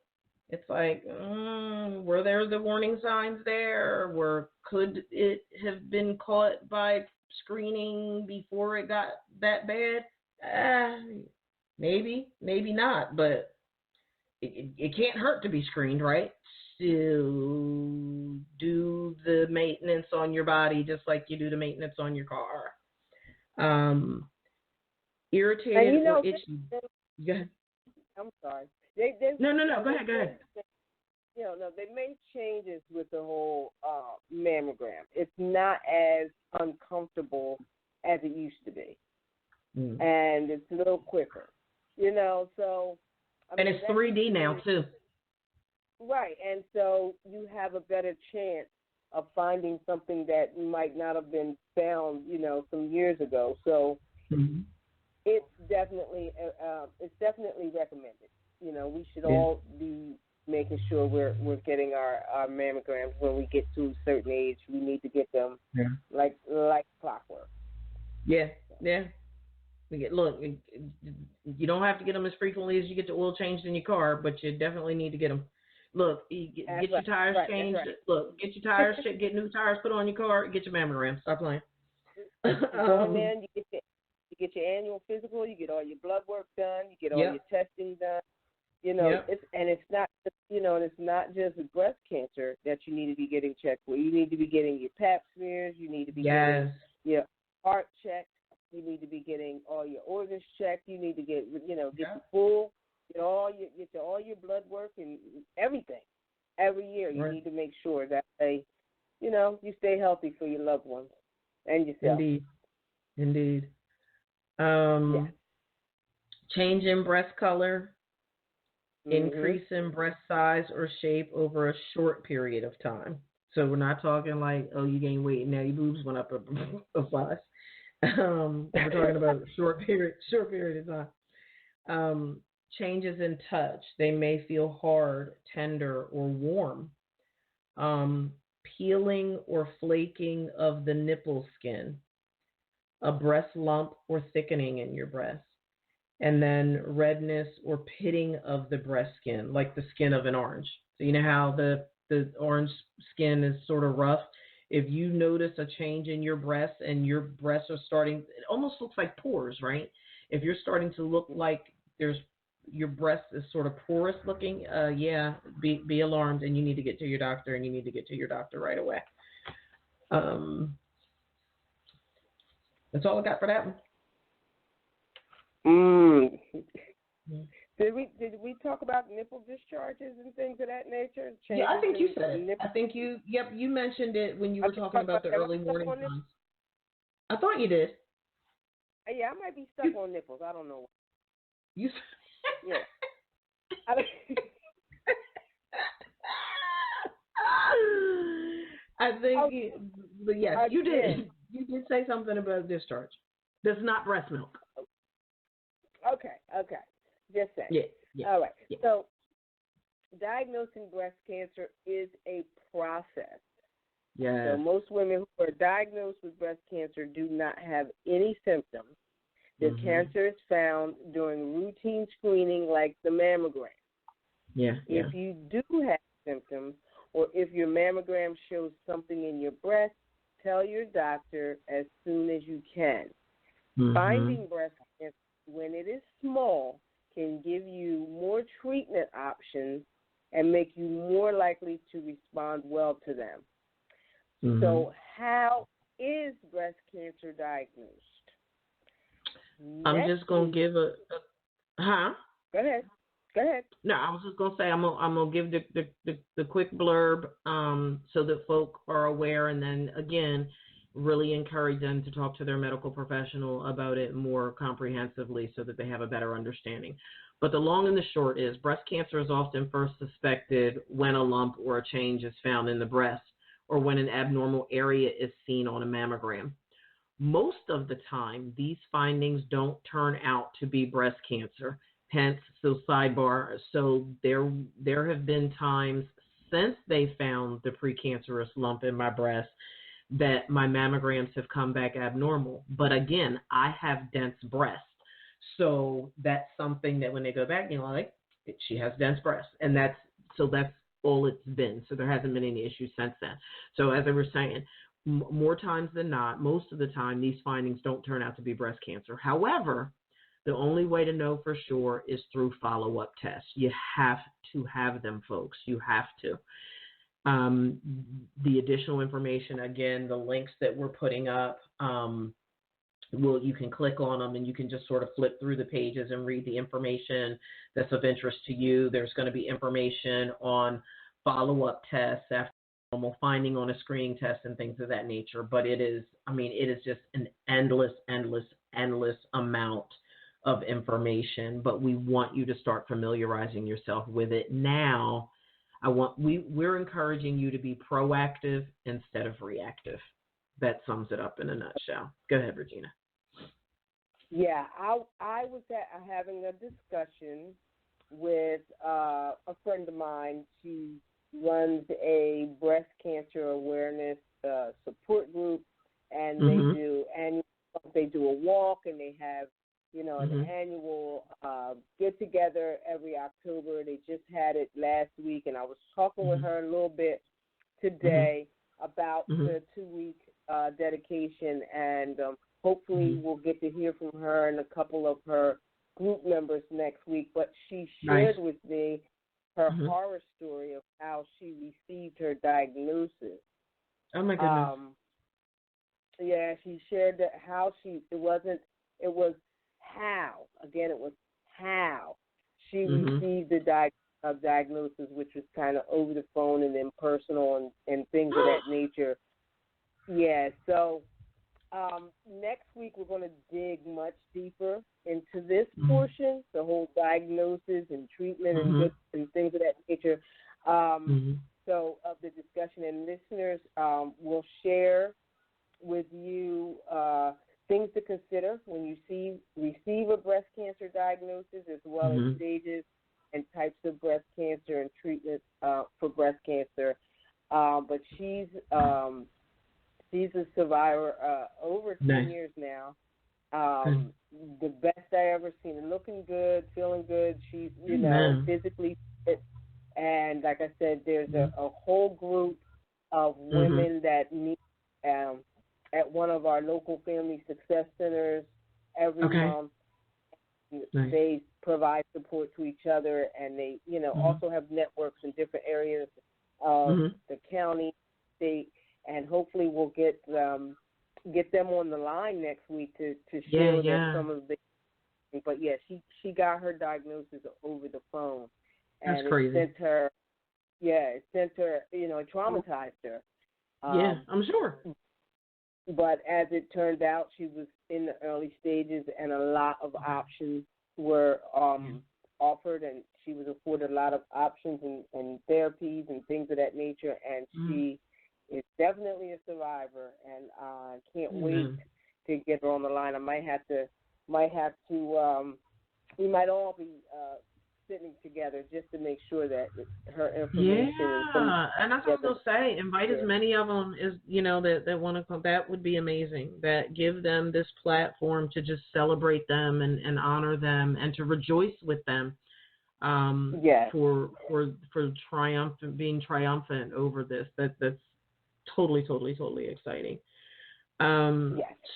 Speaker 3: It's like, were there the warning signs there? Could it have been caught by screening before it got that bad? Maybe not, but it can't hurt to be screened, right? To do the maintenance on your body just like you do the maintenance on your car. Irritated or itchy. Go ahead. I'm sorry.
Speaker 2: No. Go ahead.
Speaker 3: They made changes with the whole mammogram. It's not as uncomfortable as it used to be, and it's a little quicker. So.
Speaker 2: And it's 3D now too.
Speaker 3: Right, and so you have a better chance of finding something that might not have been found, some years ago. So it's definitely recommended. We should all be making sure we're getting our mammograms when we get to a certain age. We need to get them like clockwork.
Speaker 2: Yeah. Look, you don't have to get them as frequently as you get the oil changed in your car, but you definitely need to get them. Look, get your tires changed. Right. Look, get your tires, get new tires put on your car, get your mammogram. Stop playing.
Speaker 3: Then you get your annual physical, you get all your blood work done, you get all your testing done. It's not just breast cancer that you need to be getting checked for. You need to be getting your pap smears. You need to be getting your heart checked. You need to be getting all your organs checked. You need to get get all your blood work and everything. Every year you need to make sure that you stay healthy for your loved ones and yourself.
Speaker 2: Indeed. Change in breast color, increase in breast size or shape over a short period of time. So we're not talking like, you gained weight and now your boobs went up a size. We're talking about a short period of time. Changes in touch. They may feel hard, tender, or warm. Peeling or flaking of the nipple skin. A breast lump or thickening in your breast. And then redness or pitting of the breast skin, like the skin of an orange. So you know how the orange skin is sort of rough? if you notice a change in your breasts and your breasts are starting, it almost looks like pores, right? If you're starting to look like your breast is sort of porous looking, yeah, be alarmed, and you need to get to your doctor, and you need to get to your doctor right away. That's all I got for that one.
Speaker 3: Did we talk about nipple discharges and things of that nature?
Speaker 2: Yeah, I think you said it. I think you mentioned it when you were talking about the early morning times. I thought you did.
Speaker 3: Yeah, I might be stuck on nipples. I don't know.
Speaker 2: You.
Speaker 3: Yeah.
Speaker 2: I think, but yes, you did. You did say something about discharge. That's not breast milk.
Speaker 3: Okay. Just saying.
Speaker 2: Yeah.
Speaker 3: All right.
Speaker 2: Yeah.
Speaker 3: So, diagnosing breast cancer is a process.
Speaker 2: Yeah.
Speaker 3: So most women who are diagnosed with breast cancer do not have any symptoms. The cancer is found during routine screening like the mammogram.
Speaker 2: Yeah.
Speaker 3: If you do have symptoms or if your mammogram shows something in your breast, tell your doctor as soon as you can. Finding breast cancer when it is small can give you more treatment options and make you more likely to respond well to them. So how is breast cancer diagnosed?
Speaker 2: I'm just going to give a
Speaker 3: Go ahead.
Speaker 2: No, I was just going to say I'm going to give the quick blurb so that folk are aware, and then, again, really encourage them to talk to their medical professional about it more comprehensively so that they have a better understanding. But the long and the short is breast cancer is often first suspected when a lump or a change is found in the breast or when an abnormal area is seen on a mammogram. Most of the time, these findings don't turn out to be breast cancer. Hence, so sidebar, so there have been times since they found the precancerous lump in my breast that my mammograms have come back abnormal. But again, I have dense breasts. So that's something that when they go back, like, she has dense breasts. And that's all it's been. So there hasn't been any issues since then. So as I was saying, more times than not, most of the time, these findings don't turn out to be breast cancer. However, the only way to know for sure is through follow-up tests. You have to have them, folks. You have to. The additional information, again, the links that we're putting up, you can click on them and you can just sort of flip through the pages and read the information that's of interest to you. There's going to be information on follow-up tests after normal finding on a screening test and things of that nature. But it is just an endless amount of information. But we want you to start familiarizing yourself with it now. We're encouraging you to be proactive instead of reactive. That sums it up in a nutshell. Go ahead, Regina.
Speaker 3: Yeah, I was having a discussion with a friend of mine. She runs a breast cancer awareness support group, and they do a walk, and they have an annual get together every October. They just had it last week, and I was talking with her a little bit today about the 2-week dedication, and hopefully we'll get to hear from her and a couple of her group members next week. But she shared with me her horror story of how she received her diagnosis.
Speaker 2: Oh my goodness.
Speaker 3: Yeah, she shared that how she received the diagnosis, which was kind of over the phone and impersonal and things of that nature. Yeah, so next week we're going to dig much deeper into this portion, the whole diagnosis and treatment and things of that nature. So of the discussion, and listeners will share with you things to consider when you receive a breast cancer diagnosis, as well as stages and types of breast cancer and treatment for breast cancer. But she's a survivor over 10 years now. The best I ever seen her, looking good, feeling good. She's physically fit, and like I said, there's a whole group of women that need at one of our local family success centers every month.
Speaker 2: Nice.
Speaker 3: They provide support to each other, and they, also have networks in different areas of the county, state, and hopefully we'll get them on the line next week to share some of the. But yeah, she got her diagnosis over the phone, and
Speaker 2: that's crazy.
Speaker 3: It sent her, it traumatized her.
Speaker 2: I'm sure.
Speaker 3: But as it turned out, she was in the early stages, and a lot of options were offered, and she was afforded a lot of options and therapies and things of that nature. And she is definitely a survivor, and I can't wait to get her on the line. I might have to. We might all be sitting together just to make sure that her information.
Speaker 2: And that's what I was gonna say. Invite as many of them as that want to come. That would be amazing. That give them this platform to just celebrate them and honor them and to rejoice with them. For being triumphant over this. That's totally exciting.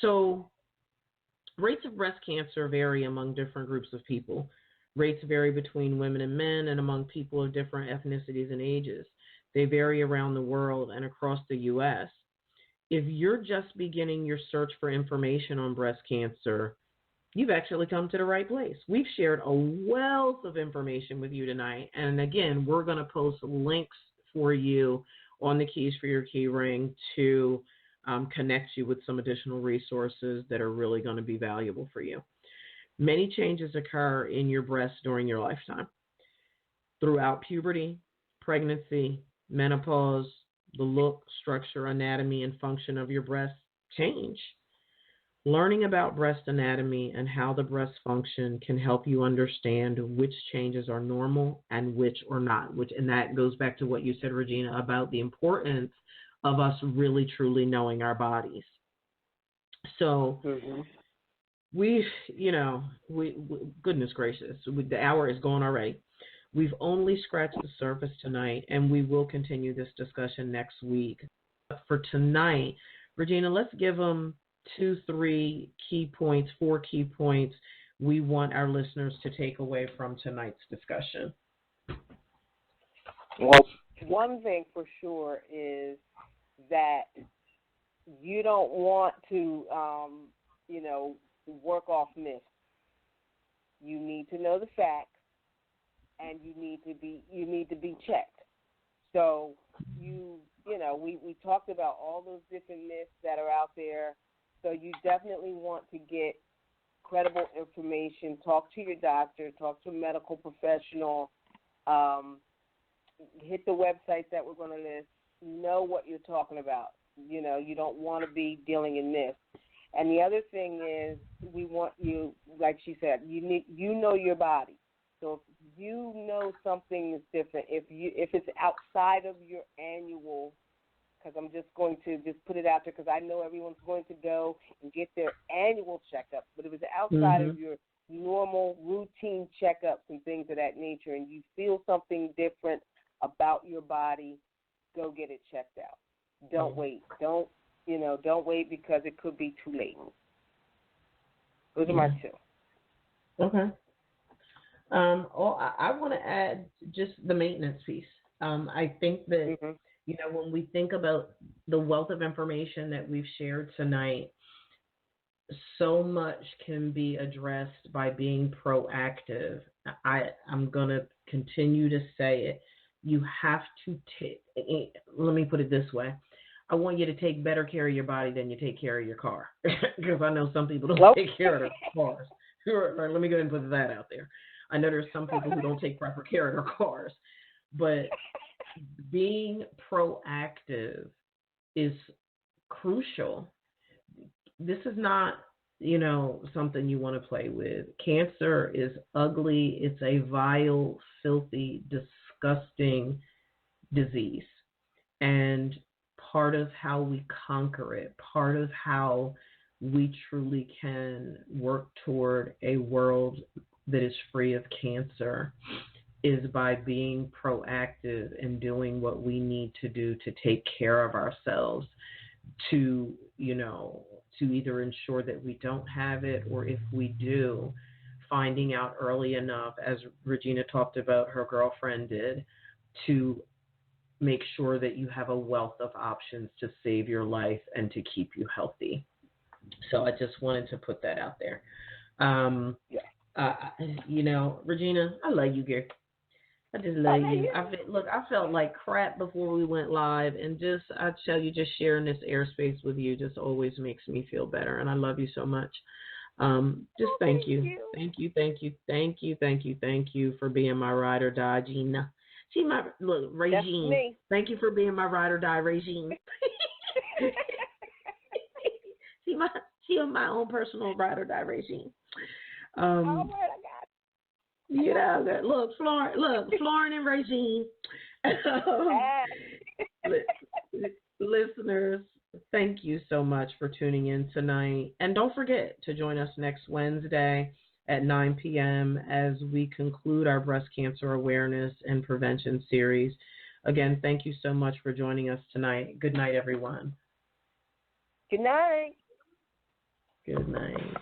Speaker 2: So rates of breast cancer vary among different groups of people. Rates vary between women and men and among people of different ethnicities and ages. They vary around the world and across the U.S. If you're just beginning your search for information on breast cancer, you've actually come to the right place. We've shared a wealth of information with you tonight. And again, we're going to post links for you on the Keys for Your Key Ring to connect you with some additional resources that are really going to be valuable for you. Many changes occur in your breast during your lifetime. Throughout puberty, pregnancy, menopause, the look, structure, anatomy, and function of your breast change. Learning about breast anatomy and how the breasts function can help you understand which changes are normal and which are not. And that goes back to what you said, Regina, about the importance of us really truly knowing our bodies. So we goodness gracious, the hour is gone already. We've only scratched the surface tonight, and we will continue this discussion next week. But for tonight, Regina, let's give them 4 key points we want our listeners to take away from tonight's discussion.
Speaker 3: Well, one thing for sure is that you don't want to, work off myths. You need to know the facts, and you need to be checked. So we talked about all those different myths that are out there. So you definitely want to get credible information. Talk to your doctor. Talk to a medical professional. Hit the websites that we're going to list. Know what you're talking about. You don't want to be dealing in myths. And the other thing is, we want you, like she said, you know your body. So if you know something is different, if it's outside of your annual, because I'm just going to put it out there because I know everyone's going to go and get their annual checkup, but if it's outside of your normal routine checkups and things of that nature, and you feel something different about your body, go get it checked out. Don't wait. Don't wait because it could be too late. Those are my two.
Speaker 2: Okay. I want to add just the maintenance piece. I think that, when we think about the wealth of information that we've shared tonight, so much can be addressed by being proactive. I'm going to continue to say it. You have to let me put it this way. I want you to take better care of your body than you take care of your car. Because I know some people don't take care of their cars. Let me go ahead and put that out there. I know there's some people who don't take proper care of their cars. But being proactive is crucial. This is not, something you want to play with. Cancer is ugly. It's a vile, filthy, disgusting disease. And part of how we conquer it, part of how we truly can work toward a world that is free of cancer is by being proactive and doing what we need to do to take care of ourselves. to, to either ensure that we don't have it, or if we do, finding out early enough, as Regina talked about her girlfriend did, to make sure that you have a wealth of options to save your life and to keep you healthy. So I just wanted to put that out there. Regina, I love you, girl. I just love you. I felt like crap before we went live, and I tell you, just sharing this airspace with you just always makes me feel better, and I love you so much. Thank you for being my ride or die, Gina. See Regine. Thank you for being my ride or die, Regine. She on my own personal ride or die, Regine.
Speaker 3: All right, I got it.
Speaker 2: Look, Florin and Regine. Listeners, thank you so much for tuning in tonight. And don't forget to join us next Wednesday at 9 p.m. as we conclude our breast cancer awareness and prevention series. Again, thank you so much for joining us tonight. Good night, everyone.
Speaker 3: Good night.
Speaker 2: Good night.